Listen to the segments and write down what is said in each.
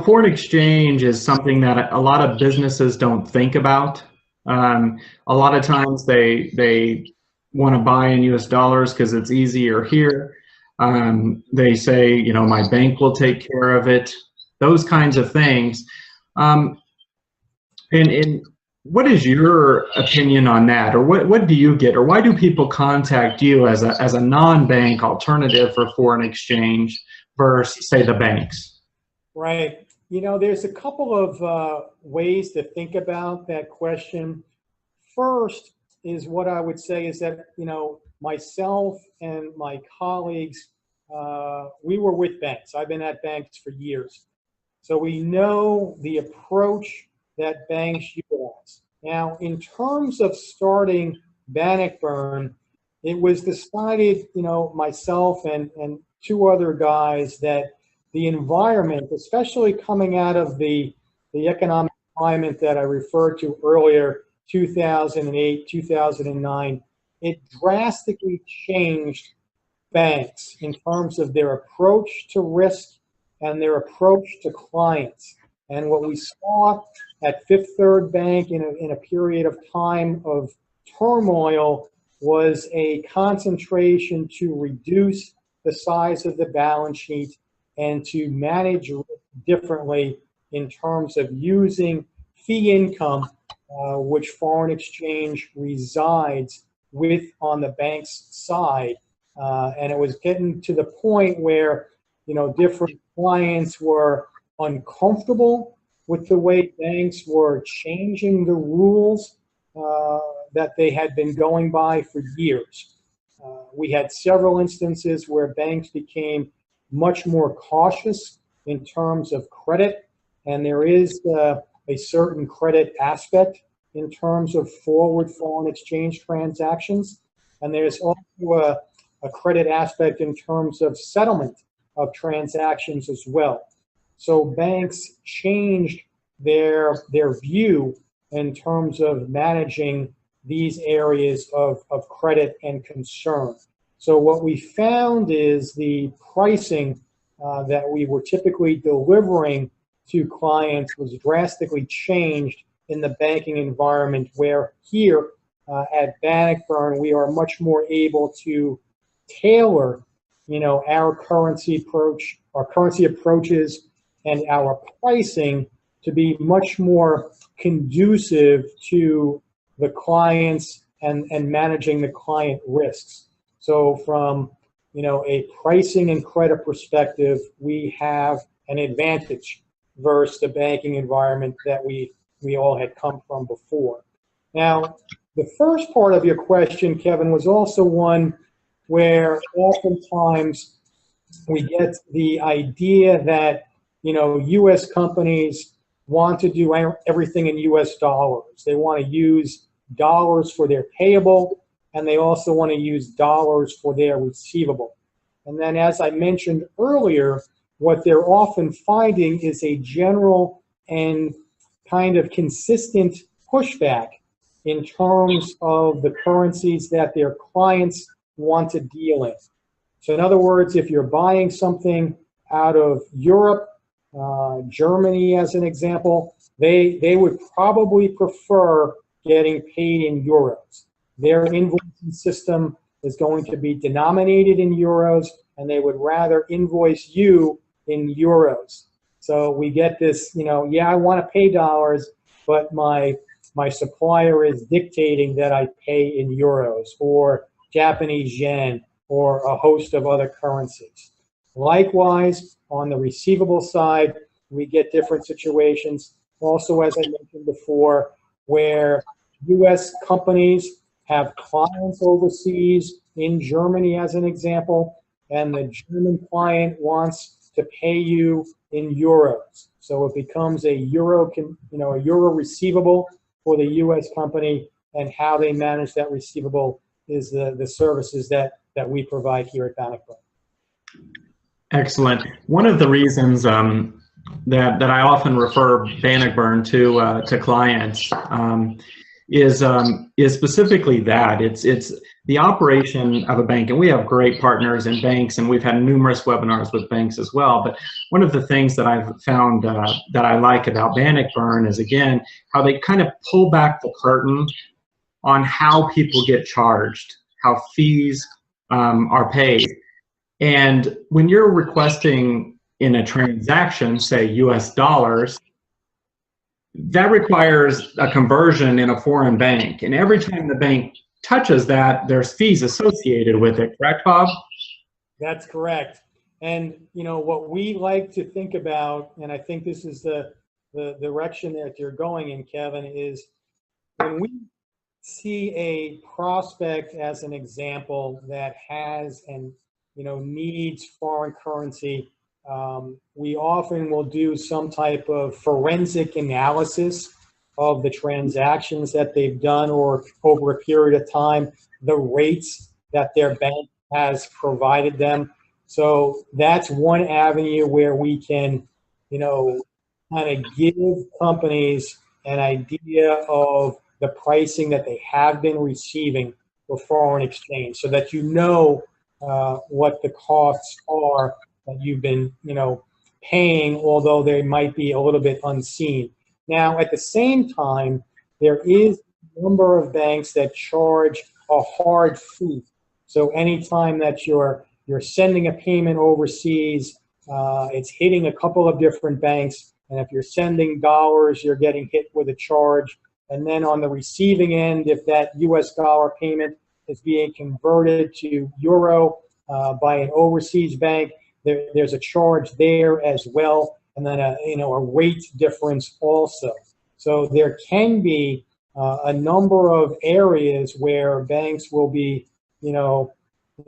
Foreign exchange is something that a lot of businesses don't think about. A lot of times they want to buy in US dollars because it's easier here. They say, my bank will take care of it, those kinds of things. And what is your opinion on that? Or what do you get? Or why do people contact you as a non-bank alternative for foreign exchange versus, say, the banks? Right. There's a couple of ways to think about that question. First is what I would say is that, myself and my colleagues, we were with banks. I've been at banks for years. So we know the approach that banks utilize. Now, in terms of starting Bannockburn, it was decided, myself and two other guys, that the environment, especially coming out of the economic climate that I referred to earlier, 2008, 2009, it drastically changed banks in terms of their approach to risk and their approach to clients. And what we saw at Fifth Third Bank in a period of time of turmoil was a concentration to reduce the size of the balance sheet and to manage differently in terms of using fee income, which foreign exchange resides with on the bank's side. And it was getting to the point where, different clients were uncomfortable with the way banks were changing the rules that they had been going by for years. We had several instances where banks became much more cautious in terms of credit, and there is a certain credit aspect in terms of forward foreign exchange transactions, and there's also a credit aspect in terms of settlement of transactions as well. So banks changed their view in terms of managing these areas of credit and concern. So what we found is the pricing that we were typically delivering to clients was drastically changed in the banking environment, where here at Bannockburn, we are much more able to tailor, our currency approaches and our pricing to be much more conducive to the clients and managing the client risks. So from, a pricing and credit perspective, we have an advantage versus the banking environment that we all had come from before. Now, the first part of your question, Kevin, was also one where oftentimes we get the idea that, U.S. companies want to do everything in U.S. dollars. They want to use dollars for their payable, and they also want to use dollars for their receivable. And then, as I mentioned earlier, what they're often finding is a general and kind of consistent pushback in terms of the currencies that their clients want to deal in. So in other words, if you're buying something out of Europe, Germany as an example, they would probably prefer getting paid in euros. Their invoicing system is going to be denominated in euros, and they would rather invoice you in euros. So we get this, I want to pay dollars, but my supplier is dictating that I pay in euros or Japanese yen or a host of other currencies. Likewise, on the receivable side, we get different situations. Also, as I mentioned before, where U.S. companies have clients overseas, in Germany as an example, and the German client wants to pay you in euros. So it becomes a euro receivable for the U.S. company, and how they manage that receivable is the services that we provide here at Bannockburn. Excellent. One of the reasons that I often refer Bannockburn to clients is specifically that it's the operation of a bank, and we have great partners in banks, and we've had numerous webinars with banks as well. But one of the things that I've found that I like about Bannockburn is, again, how they kind of pull back the curtain on how people get charged, how fees are paid. And when you're requesting in a transaction, say US dollars, that requires a conversion in a foreign bank. And every time the bank touches that, there's fees associated with it. Correct, Bob? That's correct. And what we like to think about, and I think this is the direction that you're going in, Kevin, is when we see a prospect as an example that has and needs foreign currency, we often will do some type of forensic analysis of the transactions that they've done or over a period of time, the rates that their bank has provided them. So that's one avenue where we can, kind of give companies an idea of the pricing that they have been receiving for foreign exchange, so that what the costs are that you've been, paying, although they might be a little bit unseen. Now, at the same time, there is a number of banks that charge a hard fee. So anytime that you're sending a payment overseas, it's hitting a couple of different banks. And if you're sending dollars, you're getting hit with a charge. And then on the receiving end, if that US dollar payment is being converted to euro by an overseas bank, there's a charge there as well, and then a rate difference also. So there can be a number of areas where banks will be,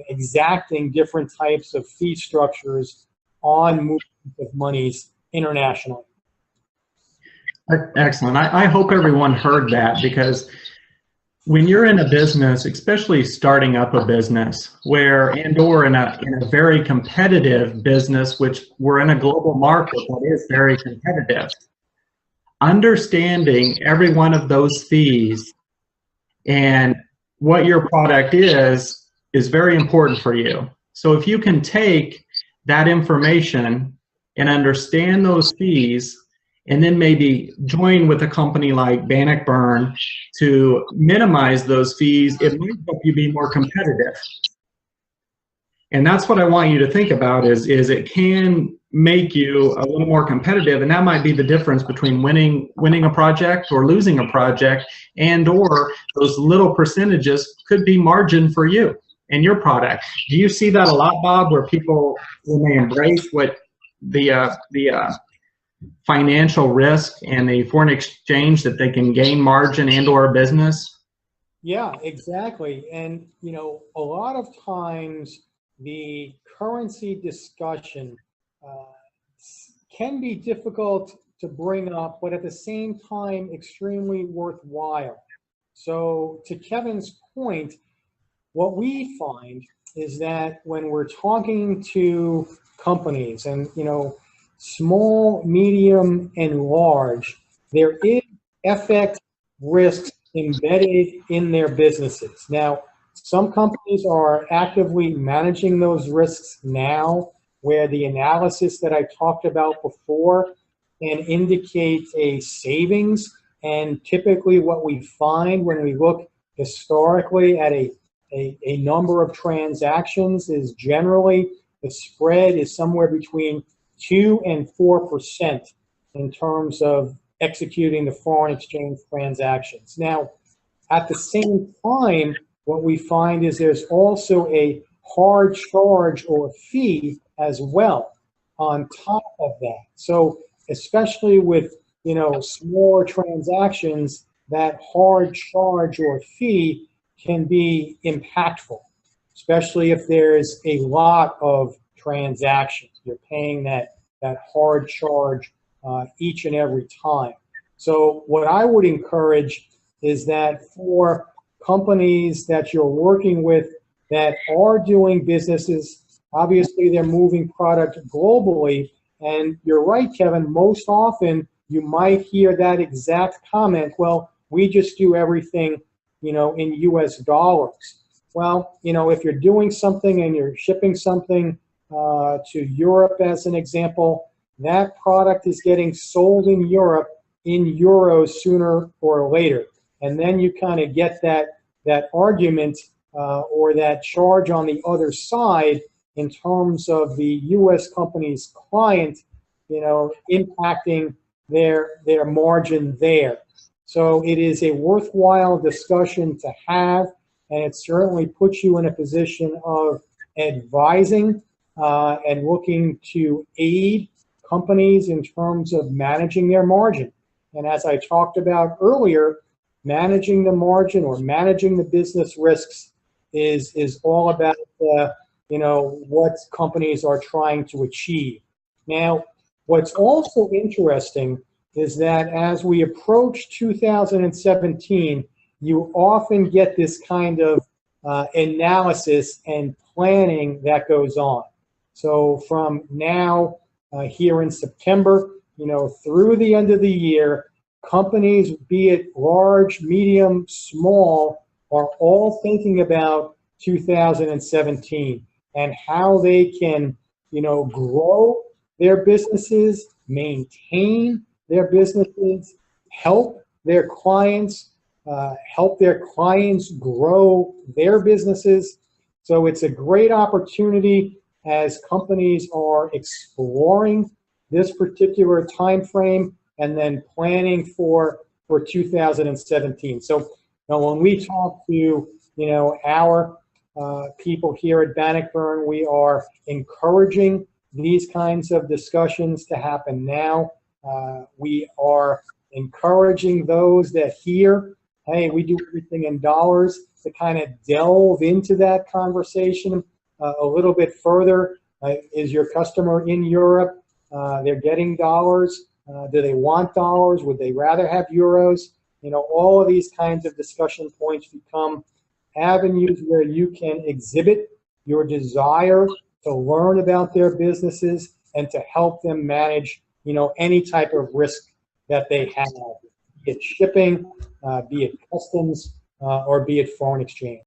exacting different types of fee structures on movement of monies internationally. Excellent. I hope everyone heard that, because when you're in a business, especially starting up a business, or in a very competitive business, which we're in a global market that is very competitive, understanding every one of those fees and what your product is very important for you. So if you can take that information and understand those fees, and then maybe join with a company like Bannockburn to minimize those fees, it might help you be more competitive. And that's what I want you to think about is it can make you a little more competitive, and that might be the difference between winning a project or losing a project, and or those little percentages could be margin for you and your product. Do you see that a lot, Bob, where people, when they embrace what the financial risk and the foreign exchange, that they can gain margin and or a business? Yeah, exactly. And, a lot of times the currency discussion can be difficult to bring up, but at the same time, extremely worthwhile. So to Kevin's point, what we find is that when we're talking to companies and, small, medium, and large, there is FX risks embedded in their businesses. Now, some companies are actively managing those risks now, where the analysis that I talked about before can indicate a savings. And typically what we find when we look historically at a number of transactions is generally the spread is somewhere between 2 and 4% in terms of executing the foreign exchange transactions. Now, at the same time, what we find is there's also a hard charge or fee as well on top of that. So especially with, smaller transactions, that hard charge or fee can be impactful, especially if there's a lot of transactions. You're paying that hard charge each and every time. So what I would encourage is that for companies that you're working with that are doing businesses, obviously they're moving product globally, and you're right, Kevin, most often you might hear that exact comment, well, we just do everything, in US dollars. Well, if you're doing something and you're shipping something to Europe, as an example, that product is getting sold in Europe in euros sooner or later. And then you kind of get that argument or that charge on the other side in terms of the U.S. company's client, impacting their margin there. So it is a worthwhile discussion to have, and it certainly puts you in a position of advising and looking to aid companies in terms of managing their margin. And as I talked about earlier, managing the margin or managing the business risks is all about what companies are trying to achieve. Now, what's also interesting is that as we approach 2017, you often get this kind of analysis and planning that goes on. So from now here in September, through the end of the year, companies, be it large, medium, small, are all thinking about 2017 and how they can, grow their businesses, maintain their businesses, help their clients grow their businesses. So it's a great opportunity as companies are exploring this particular time frame and then planning for 2017. So when we talk to our people here at Bannockburn, we are encouraging these kinds of discussions to happen now. We are encouraging those that hear, hey, we do everything in dollars, to kind of delve into that conversation a little bit further. Is your customer in Europe? They're getting dollars. Do they want dollars? Would they rather have euros? All of these kinds of discussion points become avenues where you can exhibit your desire to learn about their businesses and to help them manage, any type of risk that they have, be it shipping, be it customs, or be it foreign exchange.